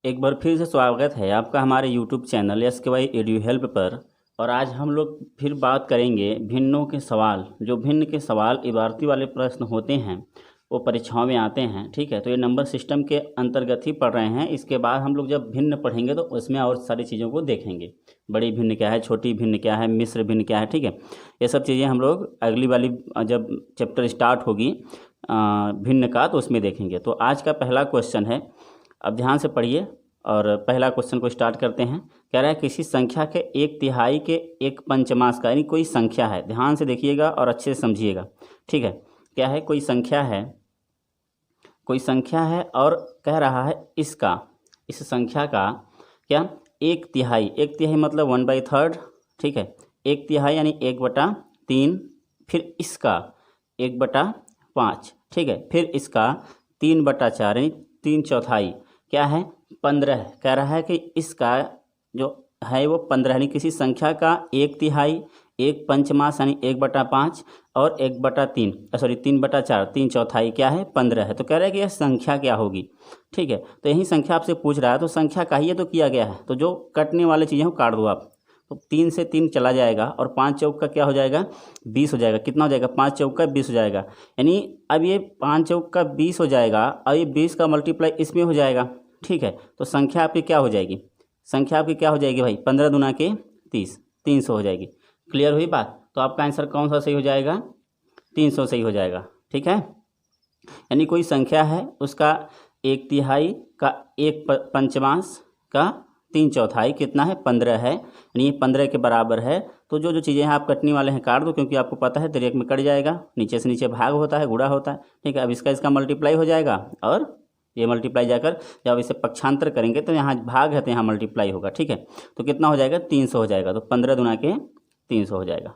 एक बार फिर से स्वागत है आपका हमारे YouTube channel SKY edu help पर। और आज हम लोग फिर बात करेंगे भिन्नों के सवाल। जो भिन्न के सवाल इबारती वाले प्रश्न होते हैं वो परीक्षाओं में आते हैं, ठीक है। तो ये नंबर सिस्टम के अंतर्गत ही पढ़ रहे हैं। इसके बाद हम लोग जब भिन्न पढ़ेंगे तो उसमें और सारी चीज़ों को देखेंगे। बड़ी भिन्न क्या है, छोटी भिन्न क्या है, मिश्र भिन्न क्या है, ठीक है। ये सब चीज़ें हम लोग अगली वाली जब चैप्टर स्टार्ट होगी भिन्न का तो उसमें देखेंगे। तो आज का पहला क्वेश्चन है, अब ध्यान से पढ़िए और पहला क्वेश्चन को स्टार्ट करते हैं। कह रहा है किसी संख्या के 1/3 के 1/5 का, यानी कोई संख्या है। ध्यान से देखिएगा और अच्छे से समझिएगा, ठीक है। क्या है, कोई संख्या है, कोई संख्या है और कह रहा है इसका, इस संख्या का क्या 1/3, 1/3 मतलब 1/3, ठीक है। 1/3 यानी 1/3, फिर इसका 1/5, ठीक है। फिर इसका 3/4 यानी 3/4 क्या है 15। कह रहा है कि इसका जो है वो 15, यानी किसी संख्या का 1/3, 1/5 यानी 1/5 और 3/4, 3/4 क्या है 15 है। तो कह रहा है कि यह संख्या क्या होगी, ठीक है। तो यही संख्या आपसे पूछ रहा है, तो संख्या कहिए तो किया गया है। तो जो कटने वाली चीज़ें हो काट दो आप। तो 3 से 3 चला जाएगा और 5 चौक का क्या हो जाएगा 20 हो जाएगा। कितना हो जाएगा 5 चौक का 20 हो जाएगा। यानी अब ये 5 चौक का 20 हो जाएगा और ये 20 का मल्टीप्लाई इसमें हो जाएगा, ठीक है। तो संख्या आपकी क्या हो जाएगी, संख्या आपकी क्या हो जाएगी भाई 15 दूना के 30, 300 हो जाएगी। क्लियर हुई बात। तो आपका आंसर कौन सा सही हो जाएगा 300 सही हो जाएगा, ठीक है। यानी कोई संख्या है उसका 1/3 का 1/5 का 3/4 कितना है 15 है, यानी ये 15 के बराबर है। तो जो जो चीज़ें हैं आप कटने वाले हैं काट दो, क्योंकि आपको पता है तिर्यक में कट जाएगा, नीचे से नीचे भाग होता है, गुणा होता है, ठीक है। अब इसका मल्टीप्लाई हो जाएगा और ये मल्टीप्लाई जाकर जब इसे पक्षांतर करेंगे तो यहाँ भाग है तो यहाँ मल्टीप्लाई होगा, ठीक है। तो कितना हो जाएगा 300 हो जाएगा। तो 15 दूना के 300 हो जाएगा।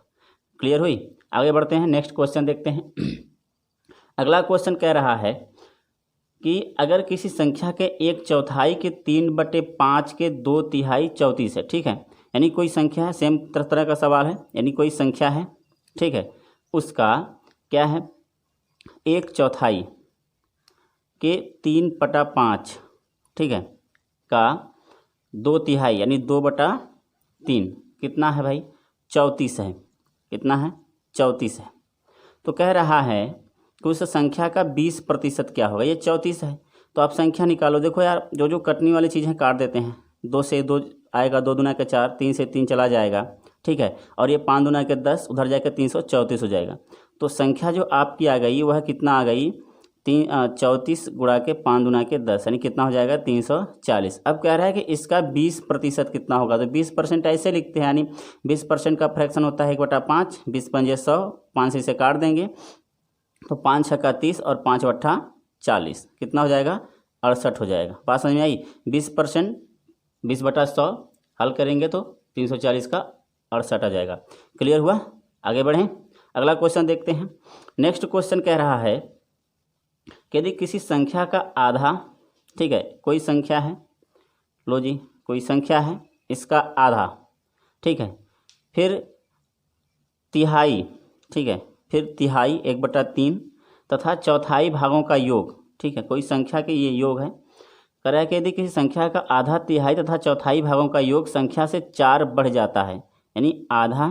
क्लियर हुई। आगे बढ़ते हैं, नेक्स्ट क्वेश्चन देखते हैं। अगला क्वेश्चन कह रहा है कि अगर किसी संख्या के 1/4 के 3/5 के 2/3 34 है, ठीक है। यानी कोई संख्या है, सेम तरह का सवाल है। यानी कोई संख्या है, ठीक है, उसका क्या है 1/4 के 3/5, ठीक है, का 2/3 यानी 2/3 कितना है भाई 34 है। कितना है 34 है। तो कह रहा है कि उस संख्या का 20% क्या होगा। ये 34 है तो आप संख्या निकालो। देखो यार, जो जो कटने वाली चीज़ें काट देते हैं। 2 से 2 आएगा, 2 दूना के 4, 3 से 3 चला जाएगा, ठीक है। और ये 5 दूना के 10, उधर जाकर 334 हो जाएगा। तो संख्या जो आपकी आ गई वह कितना आ गई 34 गुणा के 5 दूना के 10, यानी कितना हो जाएगा 340। अब कह रहा है कि इसका 20% कितना होगा। तो 20% ऐसे लिखते हैं, यानी 20% का फ्रैक्शन होता है 1/5, 20 पंजे 100, 5 से इसे काट देंगे तो 5 छक्का 30 और 5 अट्ठा 40, कितना हो जाएगा 68 हो जाएगा। बात समझ में आई। 20% 20/100 हल करेंगे तो 340 का 68 आ जाएगा। क्लियर हुआ। आगे बढ़ें, अगला क्वेश्चन देखते हैं। नेक्स्ट क्वेश्चन कह रहा है कि यदि किसी संख्या का आधा, ठीक है, कोई संख्या है, लो जी कोई संख्या है, इसका आधा, ठीक है, फिर तिहाई, ठीक है, फिर तिहाई 1/3 तथा चौथाई भागों का योग, ठीक है। कोई संख्या के ये योग है। कह रहा है कि यदि किसी संख्या का आधा, तिहाई तथा चौथाई भागों का योग संख्या से 4 बढ़ जाता है, यानी आधा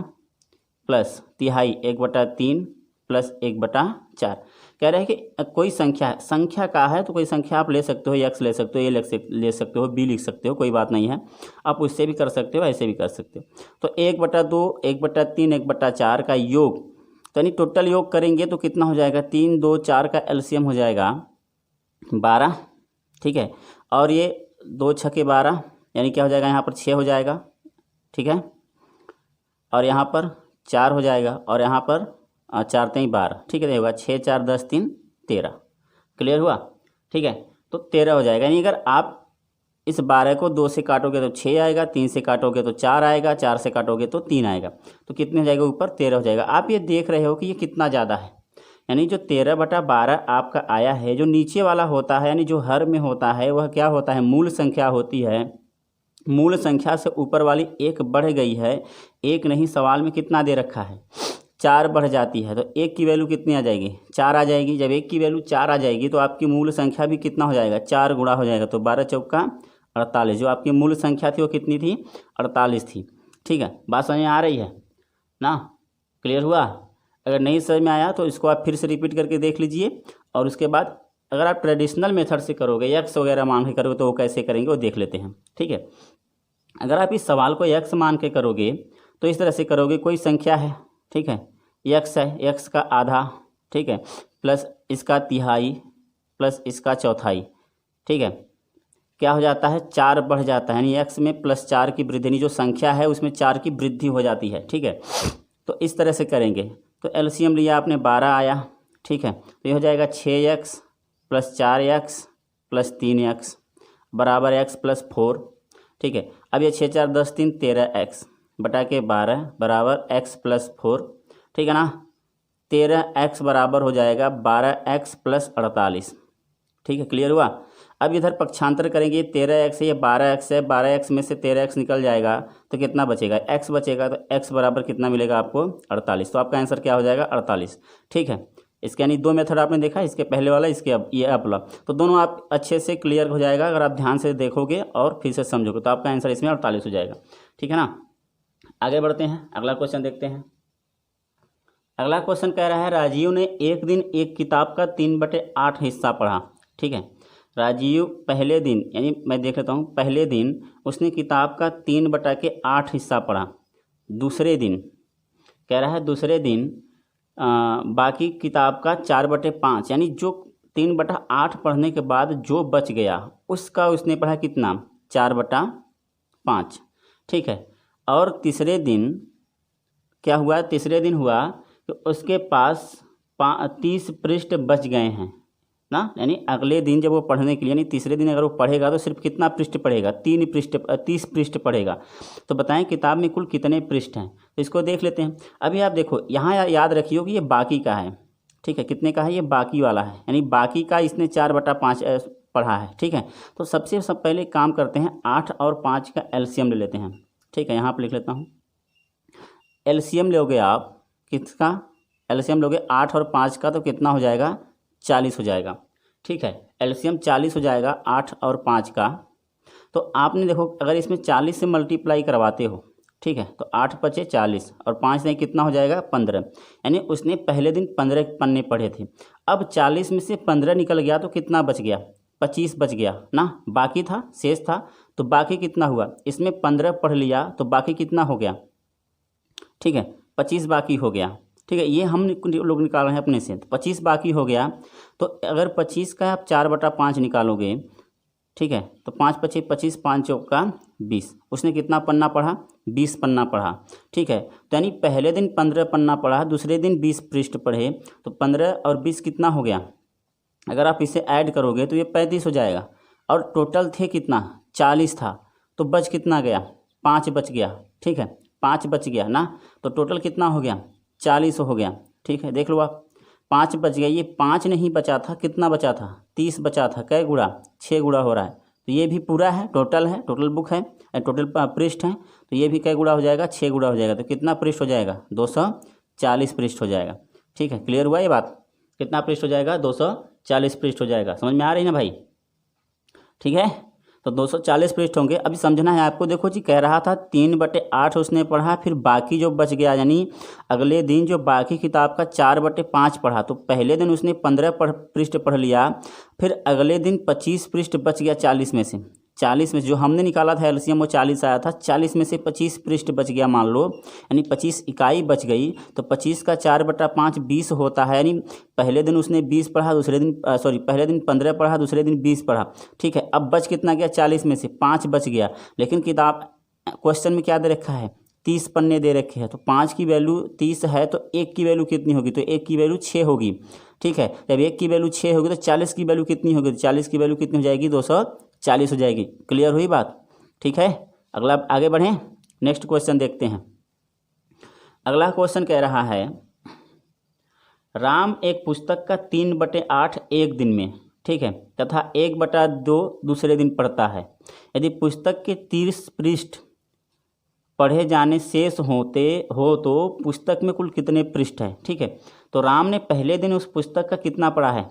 प्लस तिहाई 1/3 प्लस 1/4। कह रहे हैं कि कोई संख्या है, संख्या का है तो कोई संख्या आप ले सकते हो, x ले सकते हो, a ले सकते हो, b लिख सकते हो, कोई बात नहीं है। आप उससे भी कर सकते हो, ऐसे भी कर सकते हो। तो 1/2, 1/3, 1/4 का योग, तो यानी टोटल योग करेंगे तो कितना हो जाएगा 3, 2, 4 का एलसीएम हो जाएगा 12, ठीक है। और ये 2 छक्के 12 यानी क्या हो जाएगा यहाँ पर 6 हो जाएगा, ठीक है। और यहाँ पर 4 हो जाएगा और यहाँ पर 4 3 12, ठीक है। होगा 6 4 10 3 13। क्लियर हुआ, ठीक है। तो 13 हो जाएगा। यानी अगर आप इस 12 को 2 से काटोगे तो 6 आएगा, 3 से काटोगे तो 4 आएगा, 4 से काटोगे तो 3 आएगा। तो कितने हो जाएगा ऊपर 13 हो जाएगा। आप ये देख रहे हो कि ये कितना ज़्यादा है। यानी जो 13/12 आपका आया है, जो नीचे वाला होता है यानी जो हर में होता है वह क्या होता है मूल संख्या होती है। मूल संख्या से ऊपर वाली एक बढ़ गई है, एक नहीं, सवाल में कितना दे रखा है 4 बढ़ जाती है। तो 1 की वैल्यू कितनी आ जाएगी 4 आ जाएगी। जब 1 की वैल्यू 4 आ जाएगी तो आपकी मूल संख्या भी कितना हो जाएगा 4 गुणा हो जाएगा। तो 12 चौका 48। जो आपकी मूल संख्या थी वो कितनी थी? 48 थी। ठीक है, बात समझ में आ रही है ना? क्लियर हुआ? अगर नहीं समझ में आया तो इसको आप फिर से रिपीट करके देख लीजिए। और उसके बाद अगर आप ट्रेडिशनल मेथड से करोगे, एक्स वगैरह मान के करोगे, तो वो कैसे करेंगे वो देख लेते हैं। ठीक है, अगर आप इस सवाल को एक्स मान के करोगे तो इस तरह से करोगे, कोई संख्या है, ठीक है, एक्स है, एक्स का आधा, ठीक है, प्लस इसका तिहाई प्लस इसका चौथाई। ठीक है, क्या हो जाता है? 4 बढ़ जाता है, यानी एक्स में +4 की वृद्धि, यानी जो संख्या है उसमें 4 की वृद्धि हो जाती है। ठीक है, तो इस तरह से करेंगे। तो एलसीएम लिया आपने, 12 आया। ठीक है, तो ये हो जाएगा 6x + 4x + 3x बराबर x + 4। ठीक है, अब ये 6 4 10 3 13x बटा के 12 बराबर x + 4। ठीक है ना, 13x बराबर हो जाएगा 12x + 48। ठीक है, क्लियर हुआ? अब इधर पक्षांतर करेंगे, 13x है, ये 12x है, 12x में से 13x निकल जाएगा तो कितना बचेगा? x बचेगा। तो x बराबर कितना मिलेगा आपको? 48। तो आपका आंसर क्या हो जाएगा? 48। ठीक है, इसके यानी 2 मेथड आपने देखा, इसके पहले वाला, इसके अब ये अपला, तो दोनों आप अच्छे से क्लियर हो जाएगा अगर आप ध्यान से देखोगे और फिर से समझोगे, तो आपका आंसर इसमें 48 हो जाएगा। ठीक है ना, आगे बढ़ते हैं, अगला क्वेश्चन देखते हैं। अगला क्वेश्चन कह रहा है, राजीव ने एक दिन एक किताब का 3/8 हिस्सा पढ़ा। ठीक है, राजीव पहले दिन, यानी मैं देख लेता हूँ, पहले दिन उसने किताब का 3/8 हिस्सा पढ़ा। दूसरे दिन कह रहा है, दूसरे दिन बाकी किताब का 4/5, यानी जो 3/8 पढ़ने के बाद जो बच गया उसका उसने पढ़ा कितना? 4/5। ठीक है, और तीसरे दिन क्या हुआ? तीसरे दिन हुआ कि उसके पास 30 पृष्ठ बच गए हैं ना, यानी अगले दिन जब वो पढ़ने के लिए, यानी तीसरे दिन अगर वो पढ़ेगा तो सिर्फ कितना पृष्ठ पढ़ेगा? 30 पृष्ठ पढ़ेगा। तो बताएं किताब में कुल कितने पृष्ठ हैं? तो इसको देख लेते हैं। अभी आप देखो, यहाँ याद रखियो कि ये बाकी का है। ठीक है, कितने का है? ये बाकी वाला है, यानी बाकी का इसने 4/5 पढ़ा है। ठीक है, तो सबसे पहले काम करते हैं, 8 और 5 का एलसीएम ले लेते हैं। ठीक है, यहाँ पर लिख लेता हूँ, एलसीएम लोगे आप किसका? एलसीएम लोगे 8 और 5 का, तो कितना हो जाएगा? 40 हो जाएगा। ठीक है, एलसीएम 40 हो जाएगा 8 और 5 का। तो आपने देखो, अगर इसमें 40 से मल्टीप्लाई करवाते हो, ठीक है, तो 8 × 5 = 40 और 5 नहीं, कितना हो जाएगा? 15। यानी उसने पहले दिन 15 पन्ने पढ़े थे। अब 40 में से 15 निकल गया तो कितना बच गया? 25 बच गया ना, बाकी था, शेष था। तो बाकी कितना हुआ? इसमें 15 पढ़ लिया तो बाकी कितना हो गया? ठीक है, 25 बाकी हो गया। ठीक है, ये हम लोग निकाल रहे हैं अपने से, तो 25 बाकी हो गया। तो अगर 25 का आप 4/5 निकालोगे, ठीक है, तो 5 × 5 = 25, 5 × 4 = 20। उसने कितना पन्ना पढ़ा? 20 पन्ना पढ़ा। ठीक है, तो यानी पहले दिन 15 पन्ना पढ़ा, दूसरे दिन 20 पृष्ठ पढ़े, तो 15 और 20 कितना हो गया? अगर आप इसे ऐड करोगे तो ये 35 हो जाएगा। और टोटल थे कितना? 40 था, तो बच कितना गया? 5 बच गया। ठीक है, 5 बच गया ना, तो टोटल कितना हो गया? 40 हो गया। ठीक है, देख लो आप, 5 बच गया। ये 5 नहीं बचा था, कितना बचा था? 30 बचा था। कै गुणा? 6 गुणा हो रहा है। तो ये भी पूरा है, टोटल बुक है, टोटल पृष्ठ है, तो ये भी कै गुणा हो जाएगा? 6 गुणा हो जाएगा। तो कितना पृष्ठ हो जाएगा? 240 पृष्ठ हो जाएगा। ठीक है, क्लियर हुआ ये बात? कितना पृष्ठ हो जाएगा? 240 पृष्ठ हो जाएगा। समझ में आ रही ना भाई? ठीक है, तो 240 पृष्ठ होंगे। अभी समझना है आपको। देखो जी, कह रहा था 3/8 उसने पढ़ा, फिर बाकी जो बच गया, यानी अगले दिन जो बाकी किताब का 4/5 पढ़ा, तो पहले दिन उसने 15 पृष्ठ पढ़ लिया, फिर अगले दिन 25 पृष्ठ बच गया 40 में से। 40 में से जो हमने निकाला था एलसीएम वो 40 आया था, 40 में से 25 पृष्ठ बच गया मान लो, यानी 25 इकाई बच गई। तो 25 का 4/5 20 होता है, यानी पहले दिन उसने 20 पढ़ा, दूसरे दिन पहले दिन 15 पढ़ा, दूसरे दिन 20 पढ़ा। ठीक है, अब बच कितना गया? 40 में से 5 बच गया। लेकिन किताब क्वेश्चन में क्या दे रखा है? 30 पन्ने दे रखे हैं, तो 5 की वैल्यू 30 है, तो 1 की वैल्यू कितनी होगी? तो 1 की वैल्यू 6 होगी। ठीक है, जब 1 की वैल्यू 6 होगी तो 40 की वैल्यू कितनी होगी? तो 40 की वैल्यू कितनी हो जाएगी? 240 हो जाएगी। क्लियर हुई बात? ठीक है, अगला आगे बढ़ें, नेक्स्ट क्वेश्चन देखते हैं। अगला क्वेश्चन कह रहा है, राम एक पुस्तक का 3/8 एक दिन में, ठीक है, तथा 1/2 दूसरे दिन पढ़ता है। यदि पुस्तक के 30 पृष्ठ पढ़े जाने शेष होते हो तो पुस्तक में कुल कितने पृष्ठ है? ठीक है, तो राम ने पहले दिन उस पुस्तक का कितना पढ़ा है?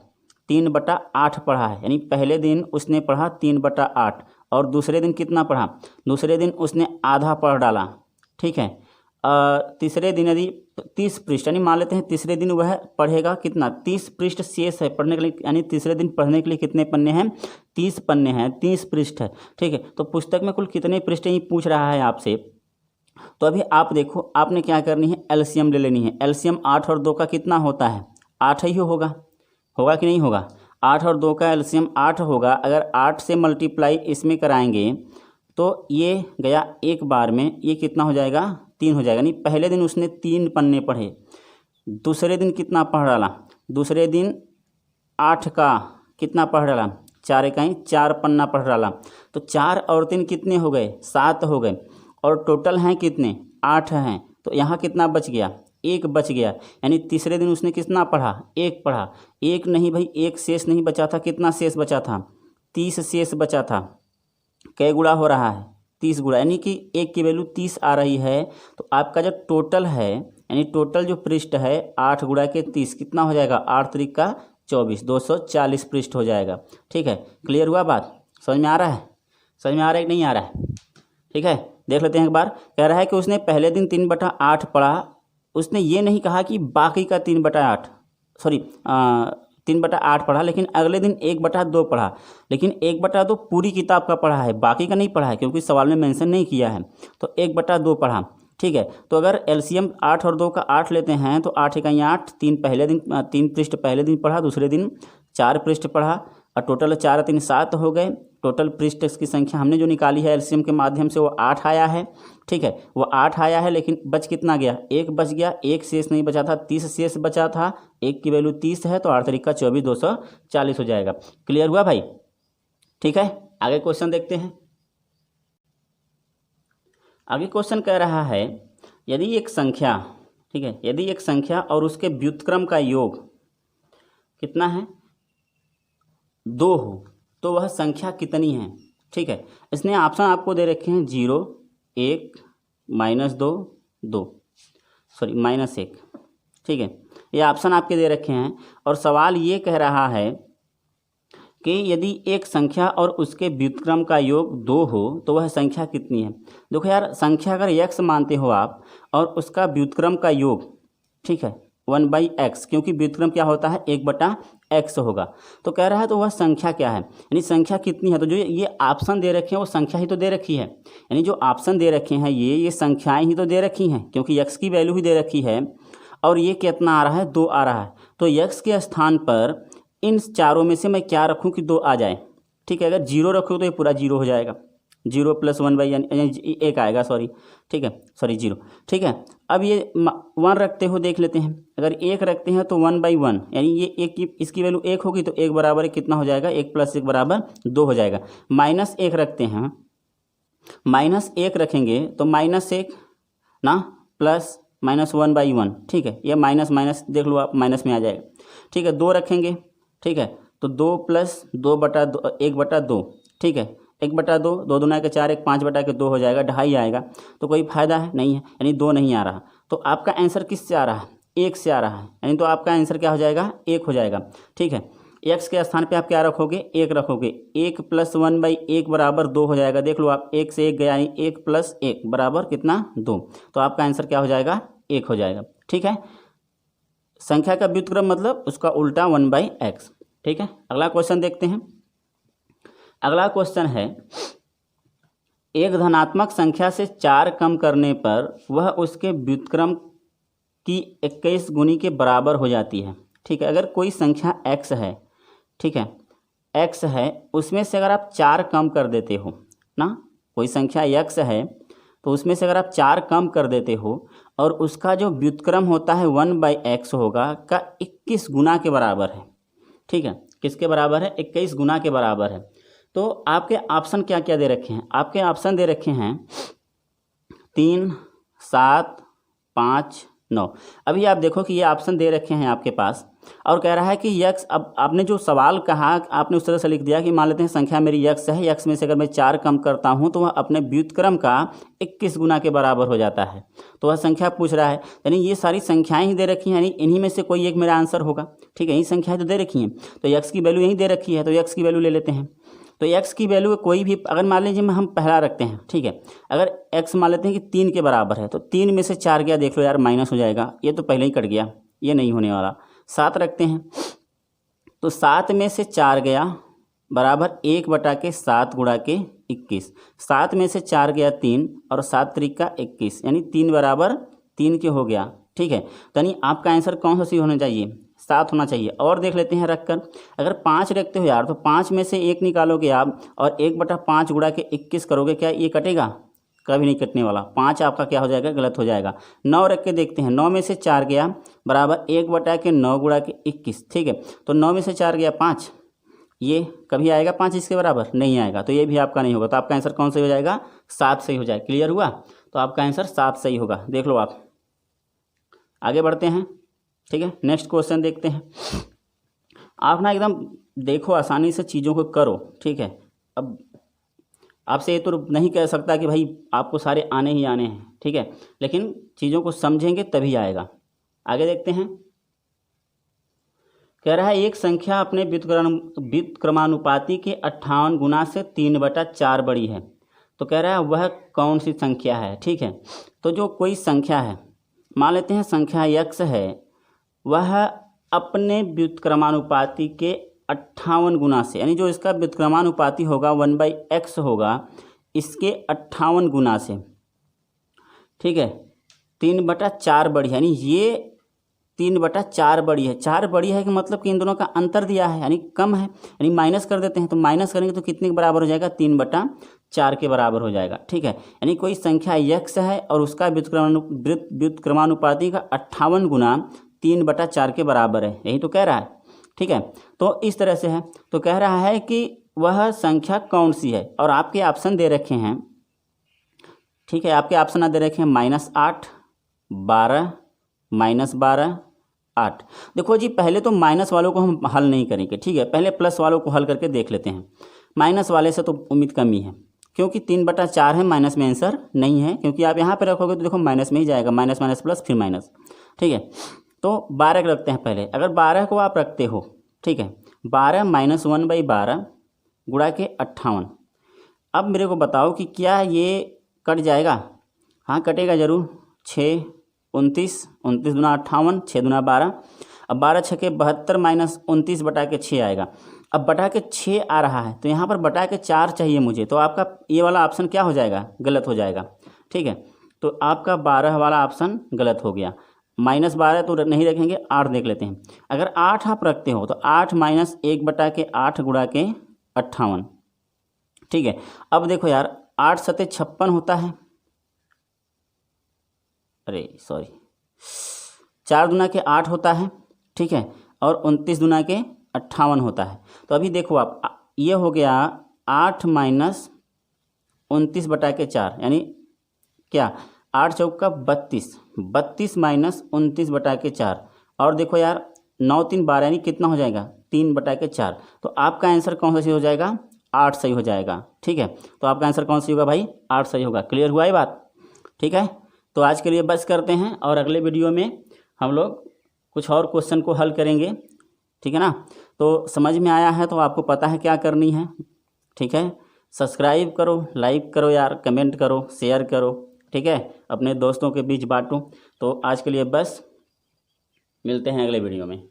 3/8 पढ़ा है, यानी पहले दिन उसने पढ़ा 3/8 और दूसरे दिन कितना पढ़ा, दूसरे दिन उसने आधा पढ़ डाला, ठीक है। तीसरे दिन यदि 30 पृष्ठ यानी मान लेते हैं तीसरे दिन वह पढ़ेगा कितना, 30 पृष्ठ शेष है पढ़ने के लिए, यानी तीसरे दिन पढ़ने के लिए कितने पन्ने हैं, 30 पन्ने हैं, 30 पृष्ठ है, ठीक है। तो पुस्तक में कुल कितने पृष्ठ ही पूछ रहा है आपसे। तो अभी आप देखो, आपने क्या करनी है, एलसीएम ले लेनी है। एलसीएम 8 और 2 का कितना होता है, 8 ही होगा, होगा कि नहीं होगा। 8 और 2 का एलसीएम 8 होगा। अगर 8 से मल्टीप्लाई इसमें कराएंगे तो ये गया एक बार में, ये कितना हो जाएगा, 3 हो जाएगा। नहीं, पहले दिन उसने 3 पन्ने पढ़े, दूसरे दिन कितना पढ़ डाला, दूसरे दिन 8 का कितना पढ़ डाला, 4 इकाई 4 पन्ना पढ़ डाला। तो 4 और 3 कितने हो गए, 7 हो गए, और टोटल हैं कितने, 8 हैं। तो यहाँ कितना बच गया, 1 बच गया। यानी तीसरे दिन उसने कितना पढ़ा, 1 पढ़ा। 1 नहीं भाई, 1 शेष नहीं बचा था, कितना शेष बचा था, 30 शेष बचा था। कै गुणा हो रहा है, 30 गुणा, यानी कि 1 की वैल्यू 30 आ रही है। तो आपका जो टोटल है, यानी टोटल जो पृष्ठ है 8 गुणा के 30 कितना हो जाएगा, 8 त्रिक का 24, 240 पृष्ठ हो जाएगा, ठीक है। क्लियर हुआ बात, समझ में आ रहा है, समझ में आ रहा है कि नहीं आ रहा है, ठीक है। देख लेते हैं एक बार। कह रहा है कि उसने पहले दिन 3/8 पढ़ा, उसने ये नहीं कहा कि बाकी का 3/8 सॉरी 3/8 पढ़ा, लेकिन अगले दिन 1/2 पढ़ा। लेकिन 1/2 पूरी किताब का पढ़ा है, बाकी का नहीं पढ़ा है, क्योंकि सवाल में मेंशन नहीं किया है। तो 1/2 पढ़ा, ठीक है। तो अगर एलसीएम 8 और 2 का 8 लेते हैं तो 8 इकाई 8, 3 पृष्ठ पहले दिन पढ़ा, दूसरे दिन 4 पृष्ठ पढ़ा, और टोटल 4 और 3 7 हो गए। टोटल पृष्ठ की संख्या हमने जो निकाली है एलसीएम के माध्यम से वो 8 आया है, ठीक है। वो 8 आया है, लेकिन बच कितना गया, 1 बच गया, 1 शेष नहीं बचा था, 30 शेष बचा था। 1 की वैल्यू 30 है, तो 8 त्रिक का 24, 240 हो जाएगा। क्लियर हुआ भाई, ठीक है। आगे क्वेश्चन देखते हैं। आगे क्वेश्चन कह रहा है, यदि एक संख्या, ठीक है, यदि एक संख्या और उसके व्युत्क्रम का योग कितना है, 2 हो, तो वह संख्या कितनी है, ठीक है। इसने ऑप्शन आपको दे रखे हैं 0, 1, -2, 2 सॉरी -1, ठीक है। ये ऑप्शन आपके दे रखे हैं, और सवाल ये कह रहा है कि यदि एक संख्या और उसके व्युत्क्रम का योग 2 हो तो वह संख्या कितनी है। देखो यार, संख्या अगर x मानते हो आप और उसका व्युत्क्रम का योग, ठीक है, 1/x, क्योंकि व्युत्क्रम क्या होता है, 1/x होगा। तो कह रहा है तो वह संख्या क्या है, यानी संख्या कितनी है। तो जो ये ऑप्शन दे रखे हैं वो संख्या ही तो दे रखी है, यानी जो ऑप्शन दे रखे हैं ये संख्याएं ही तो दे रखी हैं, क्योंकि x की वैल्यू ही दे रखी है। और ये कितना आ रहा है, 2 आ रहा है। तो x के स्थान पर इन चारों में से मैं क्या रखूं कि 2 आ जाए, ठीक है। अगर 0 रखूँ तो ये पूरा 0 हो जाएगा, 0 + 1 यानी 1 आएगा, सॉरी, ठीक है, सॉरी 0, ठीक है। अब ये 1 रखते हो, देख लेते हैं। अगर 1 रखते हैं तो 1/1, यानी ये 1 की इसकी वैल्यू 1 होगी, तो 1 बराबर कितना हो जाएगा, 1 + 1 बराबर 2 हो जाएगा। -1 रखते हैं, -1 रखेंगे तो -1 ना प्लस -1/1, ठीक है। ये माइनस देख लो आप, माइनस में आ जाएगा, ठीक है। 2 रखेंगे, ठीक है, तो 2 + 2/2 1/2, ठीक है, 1/2, 2 दूना के 4, 1 5/2 हो जाएगा, 2.5 आएगा। तो कोई फायदा है नहीं है, यानी 2 नहीं आ रहा। तो आपका आंसर किस से आ रहा है, 1 से आ रहा है, यानी तो आपका आंसर क्या हो जाएगा, 1 हो जाएगा, ठीक है। x के स्थान पे आप क्या रखोगे, 1 रखोगे। 1 + 1/1 बराबर 2 हो जाएगा। देख लो आप, 1 से 1 गया, 1 + 1 बराबर कितना, 2। तो आपका आंसर क्या हो जाएगा, 1 हो जाएगा, ठीक है। संख्या का व्युत्क्रम मतलब उसका उल्टा 1/x, ठीक है। अगला क्वेश्चन देखते हैं। अगला क्वेश्चन है, एक धनात्मक संख्या से 4 कम करने पर वह उसके व्युत्क्रम की 21 गुनी के बराबर हो जाती है, ठीक है। अगर कोई संख्या x है, ठीक है, x है, उसमें से अगर आप 4 कम कर देते हो ना, कोई संख्या x है तो उसमें से अगर आप 4 कम कर देते हो और उसका जो व्युत्क्रम होता है 1/x होगा का 21 गुना के बराबर है, ठीक है। किसके बराबर है, 21 गुना के बराबर है। तो आपके ऑप्शन क्या क्या दे रखे हैं, आपके ऑप्शन दे रखे हैं 3, 7, 5, 9। अभी आप देखो कि ये ऑप्शन दे रखे हैं आपके पास, और कह रहा है कि x, अब आपने जो सवाल कहा आपने उस तरह से लिख दिया कि मान लेते हैं संख्या मेरी x है, x में से अगर मैं 4 कम करता हूं तो वह अपने व्युत्क्रम का 21 गुना के बराबर हो जाता है। तो वह संख्या पूछ रहा है, यानी ये सारी संख्याएं ही दे रखी हैं, यानी इन्हीं में से कोई एक मेरा आंसर होगा, ठीक है। यही संख्याएं तो दे रखी हैं, तो x की वैल्यू यही दे रखी है, तो x की वैल्यू ले लेते हैं। तो x की वैल्यू कोई भी, अगर मान लीजिए हम पहला रखते हैं, ठीक है, अगर x मान लेते हैं कि 3 के बराबर है, तो 3 में से 4 गया, देख लो यार माइनस हो जाएगा, ये तो पहले ही कट गया, ये नहीं होने वाला। 7 रखते हैं, तो 7 में से 4 गया बराबर 1/7 गुणा के 21। 7 में से 4 गया 3 और 7 त्रिक 21, यानी 3 बराबर 3 के हो गया, ठीक है। तो यानी आपका आंसर कौन सा सही होना चाहिए? 7 होना चाहिए। और देख लेते हैं रख कर, अगर 5 रखते हो यार, तो 5 में से 1 निकालोगे आप और 1/5 गुणा के 21 करोगे, क्या ये कटेगा? कभी नहीं कटने वाला। 5 आपका क्या हो जाएगा? गलत हो जाएगा। 9 रख के देखते हैं, 9 में से 4 गया बराबर 1/9 गुणा के 21, ठीक है। तो 9 में से 4 गया 5, ये कभी आएगा 5 इसके बराबर? नहीं आएगा, तो ये भी आपका नहीं होगा। तो आपका आंसर कौन सही हो जाएगा? 7 सही हो जाएगा। क्लियर हुआ? तो आपका आंसर 7 सही होगा। देख लो आप, आगे बढ़ते हैं, ठीक है। नेक्स्ट क्वेश्चन देखते हैं। आप ना एकदम देखो, आसानी से चीज़ों को करो, ठीक है। अब आपसे ये तो नहीं कह सकता कि भाई आपको सारे आने ही आने हैं, ठीक है, लेकिन चीज़ों को समझेंगे तभी आएगा। आगे देखते हैं। कह रहा है एक संख्या अपने व्युत्क्रमानुपाती के 58 गुना से 3/4 बड़ी है। तो कह रहा है वह कौन सी संख्या है, ठीक है। तो जो कोई संख्या है, मान लेते हैं संख्या x है, वह अपने व्युत्क्रमानुपाती के 58 गुना से, यानी जो इसका व्युत्क्रमानुपाती होगा 1/x होगा, इसके 58 गुना से, ठीक है, 3/4 बड़ी है, यानी ये 3/4 बड़ी है। 4 बड़ी है कि मतलब कि इन दोनों का अंतर दिया है, यानी कम है, यानी माइनस कर देते हैं। तो माइनस करेंगे तो कितने के बराबर हो जाएगा? 3/4 के बराबर हो जाएगा, ठीक है। यानी कोई संख्या x है और उसका व्युत्क्रमानुपाती का 58 गुना 3/4 के बराबर है, यही तो कह रहा है, ठीक है। तो इस तरह से है। तो कह रहा है कि वह संख्या कौन सी है, और आपके ऑप्शन दे रखे हैं, ठीक है। आपके ऑप्शन दे रखे हैं -8, 12, -12, 8। देखो जी, पहले तो माइनस वालों को हम हल नहीं करेंगे, ठीक है। पहले प्लस वालों को हल करके देख लेते हैं। माइनस वाले से तो उम्मीद कम ही है, क्योंकि 3/4 है, माइनस में आंसर नहीं है, क्योंकि आप यहाँ पे रखोगे तो देखो माइनस में ही जाएगा, माइनस माइनस प्लस फिर माइनस, ठीक है। तो 12 रखते हैं पहले। अगर 12 को आप रखते हो, ठीक है, 12 - 1/12 गुणा के 58। अब मेरे को बताओ कि क्या ये कट जाएगा? हाँ, कटेगा ज़रूर। 6 29, 29 दूना 58, 6 दूना 12। अब 12 छके 72 माइनस 29/6 आएगा। अब बटा के 6 आ रहा है, तो यहाँ पर बटा के 4 चाहिए मुझे, तो आपका ये वाला ऑप्शन क्या हो जाएगा? गलत हो जाएगा, ठीक है। तो आपका 12 वाला ऑप्शन गलत हो गया। -12 तो नहीं रखेंगे, 8 देख लेते हैं। अगर 8 आप रखते हो तो 8 - 1/8 गुणा के 58, ठीक है। अब देखो यार, 8 सते 56 होता है, अरे सॉरी, 4 दूना के 8 होता है, ठीक है, और 29 दूना के 58 होता है। तो अभी देखो आप, ये हो गया 8 - 29/4, यानी क्या? 8 चौका 32, 32 - 29/4। और देखो यार, 9 3 12, यानी कितना हो जाएगा? 3/4। तो आपका आंसर कौन सा सही हो जाएगा? 8 सही हो जाएगा, ठीक है। तो आपका आंसर कौन सी होगा भाई? 8 सही होगा। क्लियर हुआ ये बात? ठीक है। तो आज के लिए बस करते हैं, और अगले वीडियो में हम लोग कुछ और क्वेश्चन को हल करेंगे, ठीक है ना। तो समझ में आया है तो आपको पता है क्या करनी है, ठीक है। सब्सक्राइब करो, लाइक करो यार, कमेंट करो, शेयर करो, ठीक है, अपने दोस्तों के बीच बांटो। तो आज के लिए बस, मिलते हैं अगले वीडियो में।